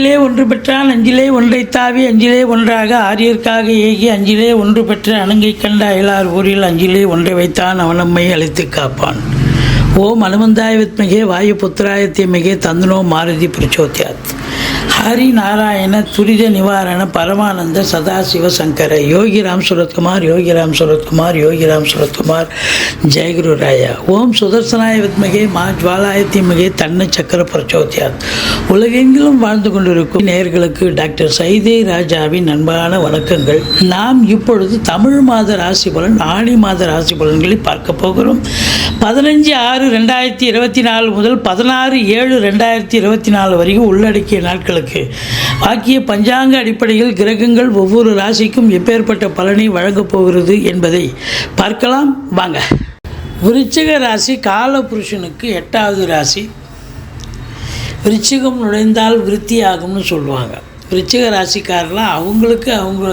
அஞ்சிலே ஒன்று பெற்றான் அஞ்சிலே ஒன்றை தாவி அஞ்சிலே ஒன்றாக ஆரியர்க்காக ஏகி அஞ்சிலே ஒன்று பெற்ற அணங்கை கண்ட அயலார் ஊரில் அஞ்சிலே ஒன்றை வைத்தான் அவனம்மை அழைத்து காப்பான். ஓம் அனுமந்தாய வித்மகே வாயு புத்திராய தீமகே தந்தனோ மாருதி பிரச்சோத்யாத். ஹரி நாராயண துரித நிவாரண பரமானந்த சதாசிவ சங்கர யோகிராம் சுரத்குமார் யோகிராம் சுரத்குமார் யோகிராம் சுரத்குமார் ஜெயகுரு ராயா. ஓம் சுதர்சனாய வித்மகே மா ஜுவாலாய தீமகே தன்ன சக்கர பிரச்சோத்யாத். உலகெங்கிலும் வாழ்ந்து கொண்டிருக்கும் நேயர்களுக்கு டாக்டர் சைதை ராஜாவின் அன்பான வணக்கங்கள். நாம் இப்பொழுது தமிழ் மாத ராசி பலன் ஆணி மாத ராசி பலன்களை பார்க்க போகிறோம். 15/6/2024 முதல் 16/7/2024 வரைக்கும் உள்ளடக்கிய நாட்களுக்கு வாக்கிய பஞ்சாங்க அடிப்படையில் கிரகங்கள் ஒவ்வொரு ராசிக்கும் எப்பேற்பட்ட பலனை வழங்கப் போகிறது என்பதை பார்க்கலாம் வாங்க. விருச்சிக ராசி காலபுருஷனுக்கு 8வது ராசி. விருச்சிகம் நுழைந்தால் விருத்தி ஆகும்னு சொல்லுவாங்க. விருச்சிக ராசிக்காரெலாம் அவங்களுக்கு அவங்க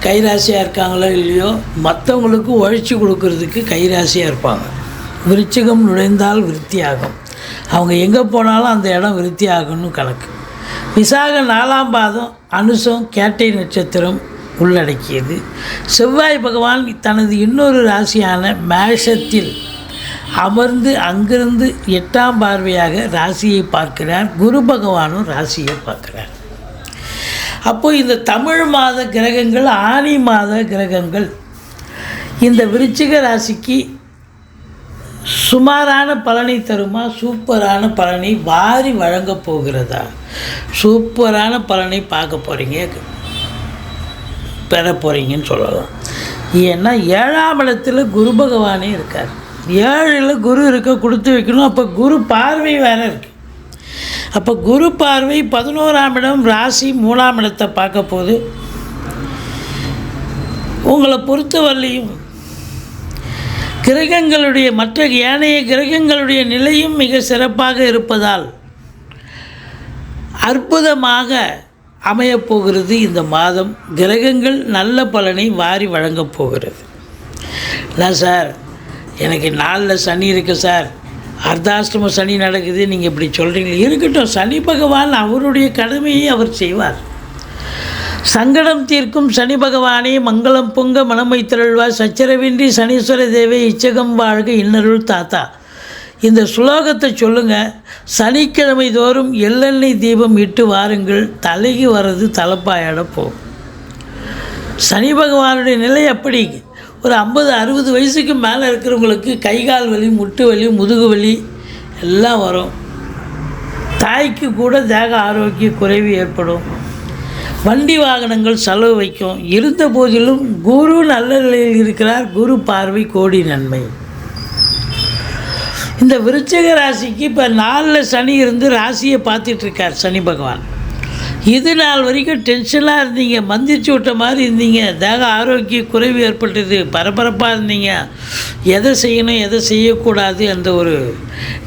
கைராசியாக இருக்காங்களோ இல்லையோ மற்றவங்களுக்கு உழைச்சி கொடுக்கறதுக்கு கைராசியாக இருப்பாங்க. விருச்சிகம் நுழைந்தால் விருத்தி ஆகும். அவங்க எங்கே போனாலும் அந்த இடம் விருத்தி ஆகும்னு கணக்கு. விசாக 4ஆம் பாதம் அனுசம் கேட்டை நட்சத்திரம் உள்ளடக்கியது. செவ்வாய் பகவான் தனது இன்னொரு ராசியான மேஷத்தில் அமர்ந்து அங்கிருந்து 8ஆம் பார்வையாக ராசியை பார்க்கிறார். குரு பகவானும் ராசியை பார்க்கிறார். அப்போது இந்த தமிழ் மாத கிரகங்கள் ஆனி மாத கிரகங்கள் இந்த விருச்சிக ராசிக்கு சுமாரான பலனை தருமா, சூப்பரான பலனை வாரி வழங்கப் போகிறதா? சூப்பரான பலனை பார்க்க போகிறீங்க, பெற போகிறீங்கன்னு சொல்லலாம். ஏன்னா 7ஆம் இடத்துல குரு பகவானே இருக்கார். 7ல் குரு இருக்க கொடுத்து வைக்கணும். அப்போ குரு பார்வை வேறு இருக்குது. அப்போ குரு பார்வை 11ஆம் இடம் ராசி 3ஆம் இடத்தை பார்க்க போது உங்களை பொறுத்தவரையிலையும் கிரகங்களுடைய மற்ற ஏனைய கிரகங்களுடைய நிலையும் மிக சிறப்பாக இருப்பதால் அற்புதமாக அமையப்போகிறது. இந்த மாதம் கிரகங்கள் நல்ல பலனை வாரி வழங்கப் போகிறது. இல்லை சார், எனக்கு 4ல் சனி இருக்குது சார், அர்த்தாஷ்டம சனி நடக்குது, நீங்கள் இப்படி சொல்கிறீங்க. இருக்கட்டும், சனி பகவான் அவருடைய கடமையை அவர் செய்வார். சங்கடம் தீர்க்கும் சனி பகவானே மங்களம் பொங்க மனமை திரள்வார். சச்சரவின்றி சனீஸ்வர தேவை இச்சகம் வாழ்க இன்னருள் தாத்தா. இந்த சுலோகத்தை சொல்லுங்கள். சனிக்கிழமை தோறும் எள்ளெண்ணெய் தீபம் இட்டு வாருங்கள். தலைக்கு வர்றது தலைப்பாயாட போகும். சனி பகவானுடைய நிலை அப்படி. ஒரு 50-60 வயசுக்கு மேலே இருக்கிறவங்களுக்கு கை கால் வலி, முட்டு வலி, முதுகு வலி எல்லாம் வரும். தாய்க்கு கூட தேக ஆரோக்கிய குறைவு ஏற்படும். வண்டி வாகனங்கள் செலவு வைக்கும். இருந்த போதிலும் குரு நல்ல நிலையில் இருக்கிறார். குரு பார்வை கோடி நன்மை. இந்த விருச்சிக ராசிக்கு இப்போ 4ல் சனி இருந்து ராசியை பார்த்துட்ருக்கார் சனி பகவான். இது நாள் வரைக்கும் டென்ஷனாக இருந்தீங்க, மந்திரிச்சு விட்ட மாதிரி இருந்தீங்க, தேக ஆரோக்கிய குறைவு ஏற்பட்டது, பரபரப்பாக இருந்தீங்க, எதை செய்யணும் எதை செய்யக்கூடாது அந்த ஒரு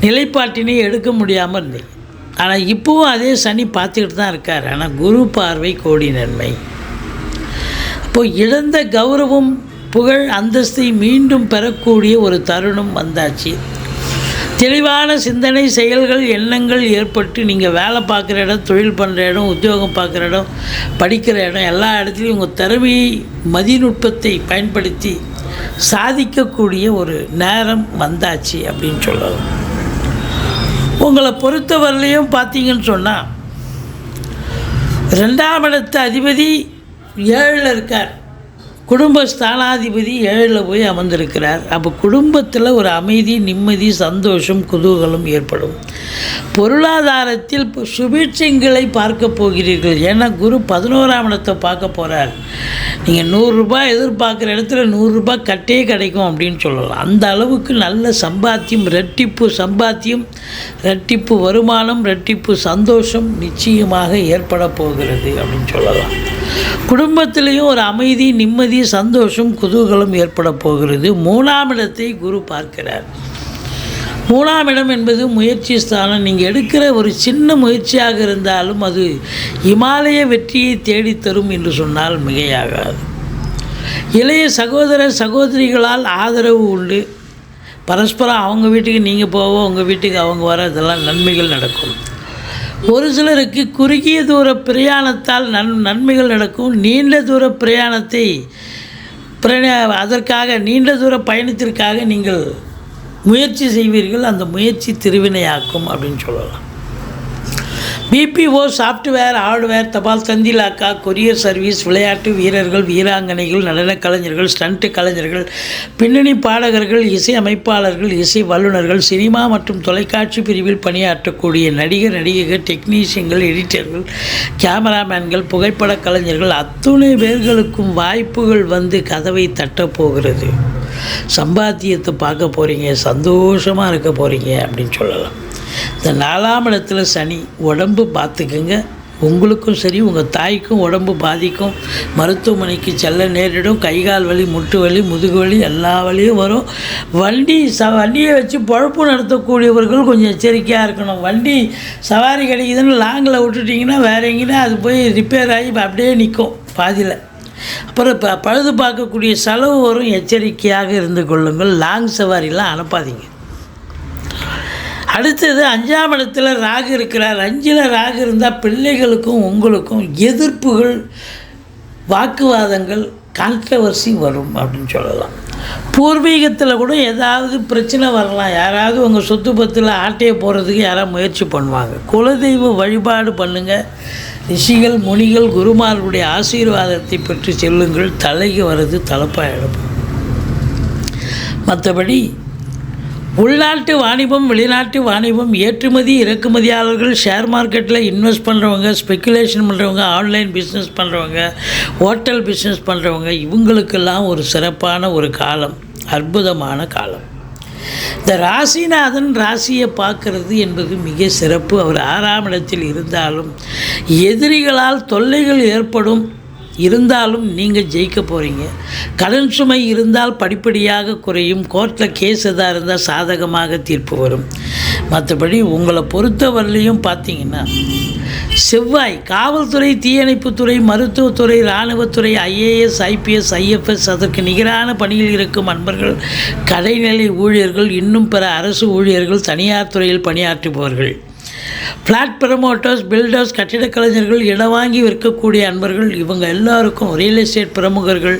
நிலைப்பாட்டினை எடுக்க முடியாமல் இருந்தீங்க. ஆனால் இப்போவும் அதே சனி பார்த்துக்கிட்டு தான் இருக்கார். ஆனால் குரு பார்வை கோடி நன்மை. அப்போது இழந்த கௌரவம், புகழ், அந்தஸ்தை மீண்டும் பெறக்கூடிய ஒரு தருணம் வந்தாச்சு. தெளிவான சிந்தனை, செயல்கள், எண்ணங்கள் ஏற்பட்டு நீங்கள் வேலை பார்க்குற இடம், தொழில் பண்ணுற இடம், உத்தியோகம் பார்க்குற இடம், படிக்கிற இடம் எல்லா இடத்துலையும் உங்கள் திறமையை, மதிநுட்பத்தை பயன்படுத்தி சாதிக்கக்கூடிய ஒரு நேரம் வந்தாச்சு அப்படின்னு சொல்லலாம். உங்களை பொறுத்தவரையிலையும் பார்த்தீங்கன்னு சொன்னால் 2ஆம் இடத்து அதிபதி 7ல் இருக்கார். குடும்ப ஸ்தானாதிபதி 7ல் போய் அமர்ந்திருக்கிறார். அப்போ குடும்பத்தில் ஒரு அமைதி, நிம்மதி, சந்தோஷம், குதூகலம் ஏற்படும். பொருளாதாரத்தில் சுபீட்சங்களை பார்க்க போகிறீர்கள். ஏன்னா குரு 11ஆம் இடத்தை பார்க்க போகிறார். நீங்கள் 100 ரூபாய் எதிர்பார்க்குற இடத்துல 100 ரூபாய் கட்டே கிடைக்கும் அப்படின்னு சொல்லலாம். அந்த அளவுக்கு நல்ல சம்பாத்தியம், ரெட்டிப்பு சம்பாத்தியம், ரெட்டிப்பு வருமானம், ரெட்டிப்பு சந்தோஷம் நிச்சயமாக ஏற்பட போகிறது அப்படின்னு சொல்லலாம். குடும்பத்திலையும் ஒரு அமைதி, நிம்மதி, சந்தோஷம், குதூகலம் ஏற்பட போகிறது. 3ஆம் இடத்தை குரு பார்க்கிறார். 3ஆம் இடம் என்பது முயற்சி ஸ்தானம். நீங்கள் எடுக்கிற ஒரு சின்ன முயற்சியாக இருந்தாலும் அது இமாலய வெற்றியை தேடித்தரும் என்று சொன்னால் மிகையாகாது. இளைய சகோதர சகோதரிகளால் ஆதரவு உண்டு. பரஸ்பரம் அவங்க வீட்டுக்கு நீங்கள் போவோம், உங்கள் வீட்டுக்கு அவங்க வர, இதெல்லாம் நன்மைகள் நடக்கும். ஒரு சிலருக்கு குறுகிய தூர பிரயாணத்தால் நன்மைகள் நடக்கும். நீண்ட தூர பிரயாணத்தை அதற்காக நீண்ட தூர பயணத்திற்காக நீங்கள் முயற்சி செய்வீர்கள். அந்த முயற்சி திருவினையாக்கும் அப்படின்னு சொல்லலாம். பிபிஓ, சாஃப்ட்வேர், ஹார்ட்வேர், தபால் தந்தி இலாக்கா, கொரியர் சர்வீஸ், விளையாட்டு வீரர்கள், வீராங்கனைகள், நடனக் கலைஞர்கள், ஸ்டண்ட் கலைஞர்கள், பின்னணி பாடகர்கள், இசை அமைப்பாளர்கள், இசை வல்லுநர்கள், சினிமா மற்றும் தொலைக்காட்சி பிரிவில் பணியாற்றக்கூடிய நடிகர், நடிகைகள், டெக்னீஷியன்கள், எடிட்டர்கள், கேமராமேன்கள், புகைப்பட கலைஞர்கள் அத்துணை பேர்களுக்கும் வாய்ப்புகள் வந்து கதவை தட்டப்போகிறது. சம்பாத்தியத்தை பார்க்க போகிறீங்க, சந்தோஷமாக இருக்க போகிறீங்க அப்படின்னு சொல்லலாம். இந்த 4ஆம் இடத்துல சனி. உடம்பு பார்த்துக்குங்க. உங்களுக்கும் சரி உங்கள் தாய்க்கும் உடம்பு பாதிக்கும். மருத்துவமனைக்கு செல்ல நேரிடும். கைகால் வலி, முட்டு வலி, முதுகு வலி எல்லா வலியும் வரும். வண்டியை வச்சு பொழப்பு நடத்தக்கூடியவர்கள் கொஞ்சம் எச்சரிக்கையாக இருக்கணும். வண்டி சவாரி கிடைக்குதுன்னு லாங்கில் விட்டுட்டிங்கன்னா வேறு எங்கேனா அது போய் ரிப்பேர் ஆகி அப்படியே நிற்கும் பாதியில். அப்புறம் பழுது பார்க்கக்கூடிய செலவு வரும். எச்சரிக்கையாக இருந்து கொள்ளுங்கள். லாங் சவாரிலாம் அனுப்பாதீங்க. அடுத்தது 5ஆம் இடத்துல ராகு இருக்கிறார். 5ல் ராகு இருந்தால் பிள்ளைகளுக்கும் உங்களுக்கும் எதிர்ப்புகள், வாக்குவாதங்கள், கான்ட்ரவர்சி வரும் அப்படின்னு சொல்லலாம். பூர்வீகத்தில் கூட ஏதாவது பிரச்சனை வரலாம். யாராவது உங்கள் சொத்து பத்தில் ஆட்டையை போடுறதுக்கு யாராவது முயற்சி பண்ணுவாங்க. குலதெய்வ வழிபாடு பண்ணுங்கள். ரிஷிகள், முனிகள், குருமார்களுடைய ஆசீர்வாதத்தை பெற்று செல்லுங்கள். தலைக்கு வர்றது தலைப்பாயிடும். மற்றபடி உள்நாட்டு வாணிபம், வெளிநாட்டு வாணிபம், ஏற்றுமதி இறக்குமதியாளர்கள், ஷேர் மார்க்கெட்டில் இன்வெஸ்ட் பண்ணுறவங்க, ஸ்பெக்குலேஷன் பண்ணுறவங்க, ஆன்லைன் பிஸ்னஸ் பண்ணுறவங்க, ஹோட்டல் பிஸ்னஸ் பண்ணுறவங்க, இவங்களுக்கெல்லாம் ஒரு சிறப்பான ஒரு காலம், அற்புதமான காலம். இந்த ராசிநாதன் ராசியை பார்க்கறது என்பது மிக சிறப்பு. அவர் 6ஆம் இடத்தில் இருந்தாலும் எதிரிகளால் தொல்லைகள் ஏற்படும். இருந்தாலும் நீங்கள் ஜெயிக்க போகிறீங்க. கடன் சுமை இருந்தால் படிப்படியாக குறையும். கோர்ட்டில் கேஸ் எதாக இருந்தால் சாதகமாக தீர்ப்பு வரும். மற்றபடி உங்களை பொறுத்தவரையிலையும் பார்த்தீங்கன்னா செவ்வாய் காவல்துறை, தீயணைப்புத்துறை, மருத்துவத்துறை, இராணுவத்துறை, ஐஏஎஸ், ஐபிஎஸ், ஐஎஃப்எஸ், அதற்கு நிகரான பணியில் இருக்கும் அன்பர்கள், கடைநிலை ஊழியர்கள், இன்னும் பிற அரசு ஊழியர்கள், தனியார் துறையில் பணியாற்றுபவர்கள், ஃப்ளாட் ப்ரமோட்டர்ஸ், பில்டர்ஸ், கட்டிடக் கலைஞர்கள், இடம் வாங்கி விற்கக்கூடிய அன்பர்கள், இவங்க எல்லாருக்கும், ரியல் எஸ்டேட் பிரமுகர்கள்,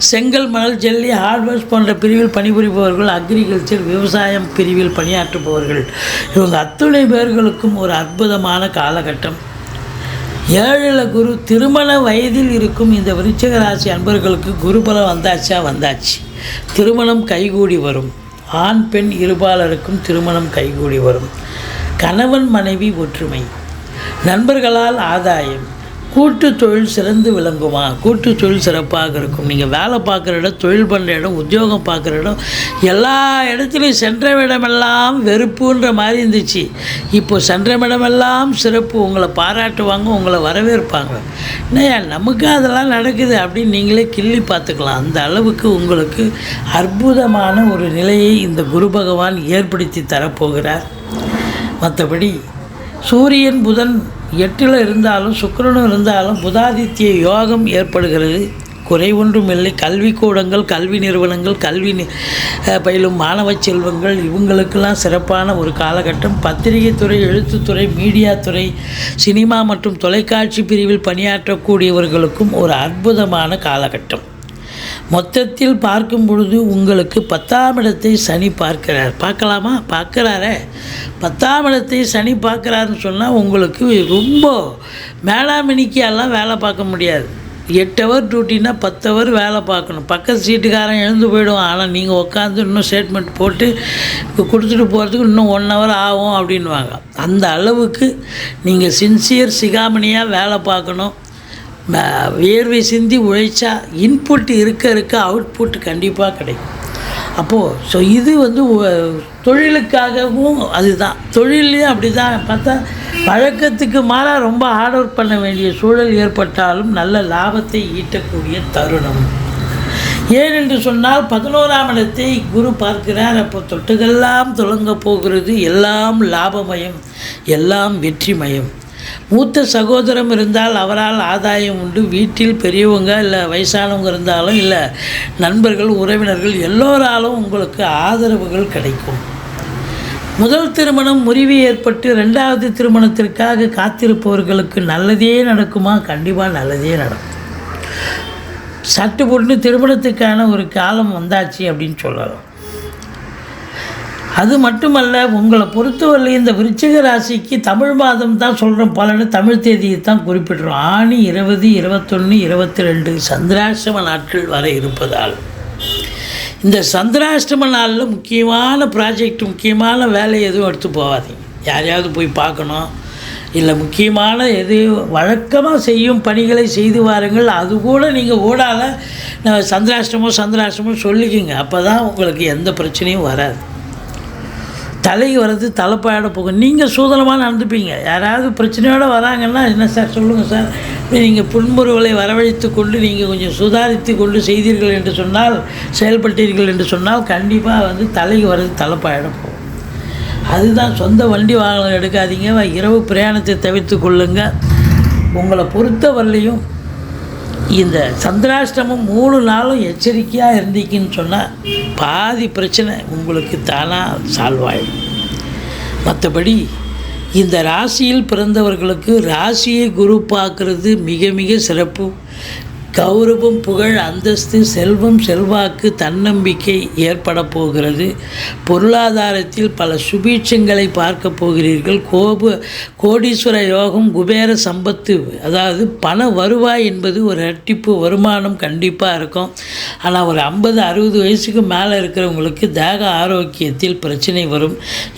செங்கல், மணல், ஜல்லி, ஹார்ட்வேர்ஸ் போன்ற பிரிவில் பணிபுரிபவர்கள், அக்ரிகல்ச்சர், விவசாயம் பிரிவில் பணியாற்றுபவர்கள், இவங்க அத்துணை பேர்களுக்கும் ஒரு அற்புதமான காலகட்டம். 7ல் குரு. திருமண வயதில் இருக்கும் இந்த விருச்சிக ராசி அன்பர்களுக்கு குருபலம் வந்தாச்சு. திருமணம் கைகூடி வரும். ஆண் பெண் இருபாலருக்கும் திருமணம் கைகூடி வரும். கணவன் மனைவி ஒற்றுமை, நண்பர்களால் ஆதாயம், கூட்டு தொழில் சிறந்து விளங்குமா? கூட்டு தொழில் சிறப்பாக இருக்கும். நீங்கள் வேலை பார்க்குற இடம், தொழில் பண்ணுற இடம், உத்தியோகம் பார்க்குற இடம், எல்லா இடத்துலையும் சென்ற இடமெல்லாம் வெறுப்புன்ற மாதிரி இருந்துச்சு. இப்போது சென்ற இடமெல்லாம் சிறப்பு. உங்களை பாராட்டுவாங்க, உங்களை வரவேற்பாங்க. என்னையா நமக்கு அதெல்லாம் நடக்குது அப்படின்னு நீங்களே கிள்ளி பார்த்துக்கலாம். அந்த அளவுக்கு உங்களுக்கு அற்புதமான ஒரு நிலையை இந்த குரு பகவான் ஏற்படுத்தி தரப்போகிறார். மற்றபடி சூரியன், புதன் 8ல் இருந்தாலும் சுக்கிரனும் இருந்தாலும் புதாதித்ய யோகம் ஏற்படுகிறது. குறை ஒன்றும் இல்லை. கல்விக்கூடங்கள், கல்வி நிறுவனங்கள், கல்வி பயிலும் மாணவ செல்வங்கள், இவங்களுக்கெல்லாம் சிறப்பான ஒரு காலகட்டம். பத்திரிகை துறை, எழுத்துத்துறை, மீடியா துறை, சினிமா மற்றும் தொலைக்காட்சி பிரிவில் பணியாற்றக்கூடியவர்களுக்கும் ஒரு அற்புதமான காலகட்டம். மொத்தத்தில் பார்க்கும் பொழுது உங்களுக்கு 10ஆம் இடத்தை சனி பார்க்கிறார். பார்க்கலாமா? பார்க்குறாரே. 10ஆம் இடத்தை சனி பார்க்குறாருன்னு சொன்னால் உங்களுக்கு ரொம்ப மேலாமணிக்கெல்லாம் வேலை பார்க்க முடியாது. 8 ஹவர் டியூட்டின்னா 10 ஹவர் வேலை பார்க்கணும். பக்கத்து சீட்டுக்காரன் எழுந்து போயிடுவான். ஆனால் நீங்கள் உட்காந்து இன்னும் ஸ்டேட்மெண்ட் போட்டு கொடுத்துட்டு போகிறதுக்கு இன்னும் 1 ஹவர் ஆகும் அப்படின்வாங்க. அந்த அளவுக்கு நீங்கள் சின்சியர் சிகாமணியாக வேலை பார்க்கணும். வேர்வை சிந்தி உழைச்சா இன்புட் இருக்க அவுட்புட் கண்டிப்பாக கிடைக்கும். அப்போது இது தொழிலுக்காகவும் அதுதான். தொழிலையும் அப்படி தான் பார்த்தா வழக்கத்துக்கு மாறாக ரொம்ப ஹார்ட் ஒர்க் பண்ண வேண்டிய சூழல் ஏற்பட்டாலும் நல்ல லாபத்தை ஈட்டக்கூடிய தருணம். ஏனென்று சொன்னால் 11ஆம் இடத்தை குரு பார்க்கிறார். அப்போ தொட்டுகள்லாம் தொடங்க போகிறது. எல்லாம் லாபமயம், எல்லாம் வெற்றிமயம். மூத்த சகோதரம் இருந்தால் அவரால் ஆதாயம் உண்டு. வீட்டில் பெரியவங்க இல்லை வயசானவங்க இருந்தாலும் இல்லை நண்பர்கள், உறவினர்கள் எல்லோராலும் உங்களுக்கு ஆதரவுகள் கிடைக்கும். முதல் திருமணம் முறிவு ஏற்பட்டு 2வது திருமணத்திற்காக காத்திருப்பவர்களுக்கு நல்லதே நடக்குமா? கண்டிப்பாக நல்லதே நடக்கும். சட்டு போட்டு திருமணத்துக்கான ஒரு காலம் வந்தாச்சு அப்படின்னு சொல்லலாம். அது மட்டுமல்ல, உங்களை பொறுத்தவரை இந்த விருச்சிக ராசிக்கு தமிழ் மாதம் தான் சொல்கிறோம், பலன்னு தமிழ் தேதியை தான் குறிப்பிடுறோம். ஆணி 20, 21, 22 சந்திராஷ்டம நாட்கள் வர இருப்பதால் இந்த சந்திராஷ்டம நாளில் முக்கியமான ப்ராஜெக்ட், முக்கியமான வேலை எதுவும் எடுத்து போகாதீங்க. யாரையாவது போய் பார்க்கணும், இல்லை முக்கியமான எது வழக்கமாக செய்யும் பணிகளை செய்து வாருங்கள். அது கூட நீங்கள் ஓடாத சந்திராஷ்டமம் சொல்லிக்கிங்க. அப்போ தான் உங்களுக்கு எந்த பிரச்சனையும் வராது. தலைக்கு வர்றது தலைப்பாட போகும். நீங்கள் சூதனமாக நடந்துப்பீங்க. யாராவது பிரச்சனையோடு வராங்கன்னா, என்ன சார் சொல்லுங்கள் சார், நீங்கள் புன்முறுவலை வரவழைத்து கொண்டு நீங்கள் கொஞ்சம் சுதாரித்து கொண்டு செய்தீர்கள் என்று சொன்னால், செயல்பட்டீர்கள் என்று சொன்னால் கண்டிப்பாக தலைக்கு வர்றது தலைப்பாட போகும். அதுதான். சொந்த வண்டி வாகனம் எடுக்காதீங்க. இரவு பிரயாணத்தை தவிர்த்து கொள்ளுங்கள். உங்களை பொறுத்தவரையிலையும் இந்த சந்திராஷ்டமம் 3 நாளும் எச்சரிக்கையாக இருந்தீங்கன்னு சொன்னால் பாதி பிரச்சனை உங்களுக்கு தானாக சால்வ் ஆகிடும். மற்றபடி இந்த ராசியில் பிறந்தவர்களுக்கு ராசியை குரு பார்க்குறது மிக மிக சிறப்பு. கௌரவம், புகழ், அந்தஸ்து, செல்வம், செல்வாக்கு, தன்னம்பிக்கை ஏற்பட போகிறது. பொருளாதாரத்தில் பல சுபீட்சங்களை பார்க்க போகிறீர்கள். கோடீஸ்வர யோகம், குபேர சம்பத்து, அதாவது பண வருவாய் என்பது ஒரு இரட்டிப்பு வருமானம் கண்டிப்பாக இருக்கும். ஆனால் ஒரு 50-60 வயசுக்கு மேலே இருக்கிறவங்களுக்கு தேக ஆரோக்கியத்தில் பிரச்சனை வரும்.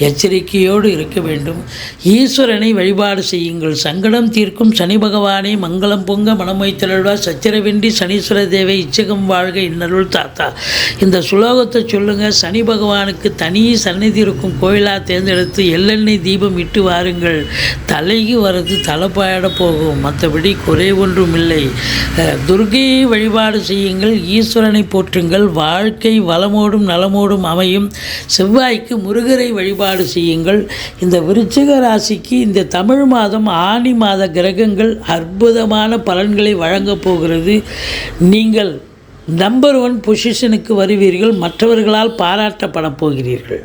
எச்சரிக்கையோடு இருக்க வேண்டும். ஈஸ்வரனை வழிபாடு செய்யுங்கள். சங்கடம் தீர்க்கும் சனி பகவானை மங்களம் பொங்க மனமொய்த்தருள்வா சச்சர வெண்டி சனீஸ்வர தேவை இச்சகம் வாழ்க இன்னருள் தாத்தா. இந்த சுலோகத்தை சொல்லுங்கள். சனி பகவானுக்கு தனி சந்நிதி இருக்கும் கோயிலாக தேர்ந்தெடுத்து எள்ளெண்ணெய் தீபம் இட்டு வாருங்கள். தலைக்கு வர்றது தலைப்பாயிட போகும். மற்றபடி குறை ஒன்றும் இல்லை. துர்க்கையை வழிபாடு செய்யுங்கள். ஈஸ்வரனை போற்றுங்கள். வாழ்க்கை வளமோடும் நலமோடும் அமையும். செவ்வாய்க்கு முருகரை வழிபாடு செய்யுங்கள். இந்த விருச்சிக ராசிக்கு இந்த தமிழ் மாதம் ஆனி மாத கிரகங்கள் அற்புதமான பலன்களை வழங்கப் போகிறது. நீங்கள் நம்பர் 1 பொசிஷனுக்கு வருவீர்கள். மற்றவர்களால் பாராட்டப்பட போகிறீர்கள்.